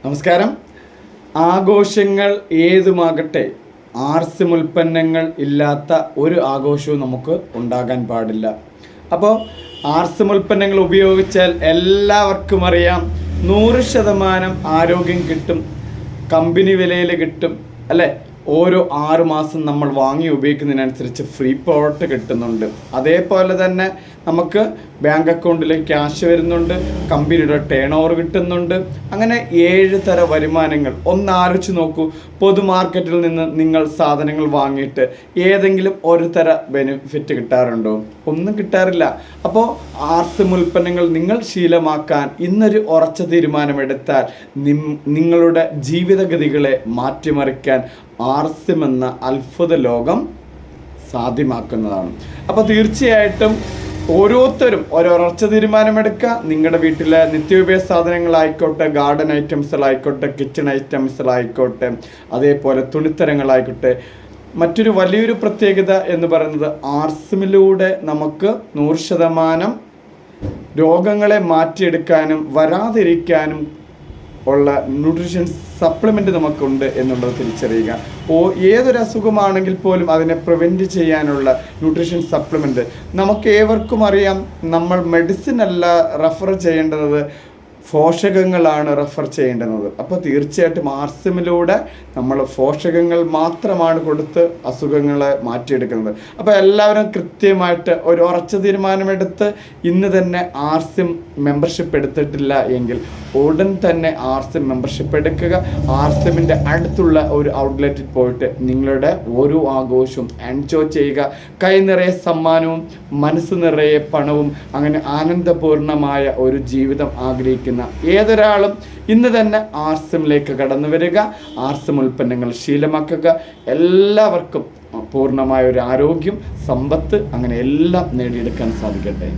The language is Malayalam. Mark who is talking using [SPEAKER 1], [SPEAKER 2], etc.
[SPEAKER 1] നമസ്കാരം. ആഘോഷങ്ങൾ ഏതുമാകട്ടെ, ആർസിം ഉൽപ്പന്നങ്ങൾ ഇല്ലാത്ത ഒരു ആഘോഷവും നമുക്ക് ഉണ്ടാകാൻ പാടില്ല. അപ്പോൾ ആർസിം ഉൽപ്പന്നങ്ങൾ ഉപയോഗിച്ചാൽ എല്ലാവർക്കും അറിയാം 100% ആരോഗ്യം കിട്ടും, കമ്പനി വിലയിൽ കിട്ടും അല്ലേ. ഓരോ 6 മാസം നമ്മൾ വാങ്ങി ഉപയോഗിക്കുന്നതിനനുസരിച്ച് ഫ്രീ പ്രോഡക്റ്റ് കിട്ടുന്നുണ്ട്. അതേപോലെ തന്നെ നമുക്ക് ബാങ്ക് അക്കൗണ്ടിലേക്ക് ക്യാഷ് വരുന്നുണ്ട്, കമ്പനിയുടെ ടേൺ ഓവർ കിട്ടുന്നുണ്ട്. അങ്ങനെ 7 തര വരുമാനങ്ങൾ. ഒന്ന് ആലോചിച്ച് നോക്കൂ, പൊതുമാർക്കറ്റിൽ നിന്ന് നിങ്ങൾ സാധനങ്ങൾ വാങ്ങിയിട്ട് ഏതെങ്കിലും ഒരു തര ബെനിഫിറ്റ് കിട്ടാറുണ്ടോ? ഒന്നും കിട്ടാറില്ല. അപ്പോൾ ആർസിം ഉൽപ്പന്നങ്ങൾ നിങ്ങൾ ശീലമാക്കാൻ ഇന്നൊരു ഉറച്ച തീരുമാനമെടുത്താൽ നിങ്ങളുടെ ജീവിതഗതികളെ മാറ്റിമറിക്കാൻ ആർസിം എന്ന അത്ഭുത ലോകം സാധ്യമാക്കുന്നതാണ്. അപ്പോൾ തീർച്ചയായിട്ടും ഓരോരുത്തരും ഉറച്ച തീരുമാനമെടുക്കുക. നിങ്ങളുടെ വീട്ടിലെ നിത്യോപയോഗ സാധനങ്ങളായിക്കോട്ടെ, ഗാർഡൻ ഐറ്റംസുകളായിക്കോട്ടെ, കിച്ചൺ ഐറ്റംസുകളായിക്കോട്ടെ, അതേപോലെ തുണിത്തരങ്ങളായിക്കോട്ടെ. മറ്റൊരു വലിയൊരു പ്രത്യേകത എന്ന് പറയുന്നത് ആർസിമിലൂടെ നമുക്ക് 100% രോഗങ്ങളെ മാറ്റിയെടുക്കാനും വരാതിരിക്കാനും ഉള്ള ന്യൂട്രീഷൻ സപ്ലിമെൻറ്റ് നമുക്കുണ്ട് എന്നുള്ളത് തിരിച്ചറിയുക. ഏതൊരു അസുഖമാണെങ്കിൽ പോലും അതിനെ പ്രിവെൻറ്റ് ചെയ്യാനുള്ള ന്യൂട്രീഷൻ സപ്ലിമെൻറ്റ് നമുക്ക് ഏവർക്കും അറിയാം. നമ്മൾ മെഡിസിൻ അല്ല റെഫർ ചെയ്യേണ്ടത്, പോഷകങ്ങളാണ് റെഫർ ചെയ്യേണ്ടുന്നത്. അപ്പോൾ തീർച്ചയായിട്ടും ആർസിമിലൂടെ നമ്മൾ പോഷകങ്ങൾ മാത്രമാണ് കൊടുത്ത് അസുഖങ്ങളെ മാറ്റിയെടുക്കുന്നത്. അപ്പോൾ എല്ലാവരും കൃത്യമായിട്ട് ഒരു ഉറച്ച തീരുമാനമെടുത്ത് ഇന്ന് തന്നെ ആർസിം മെമ്പർഷിപ്പ് എടുത്തിട്ടില്ല എങ്കിൽ ഉടൻ തന്നെ ആർസിം മെമ്പർഷിപ്പ് എടുക്കുക. ആർസിമിൻ്റെ അടുത്തുള്ള ഒരു ഔട്ട്ലെറ്റിൽ പോയിട്ട് നിങ്ങളുടെ ഓരോ ആഘോഷവും എൻജോയ് ചെയ്യുക. കൈ നിറയെ സമ്മാനവും മനസ്സ് നിറയെ പണവും, അങ്ങനെ ആനന്ദപൂർണമായ ഒരു ജീവിതം ആഗ്രഹിക്കുന്ന ഏതൊരാളും ഇന്ന് തന്നെ ആർസിമിലേക്ക് കടന്നു വരിക. ആർസിം ഉൽപ്പന്നങ്ങൾ ശീലമാക്കുക. എല്ലാവർക്കും പൂർണ്ണമായ ഒരു ആരോഗ്യം, സമ്പത്ത്, അങ്ങനെ എല്ലാം നേടിയെടുക്കാൻ സാധിക്കട്ടെ.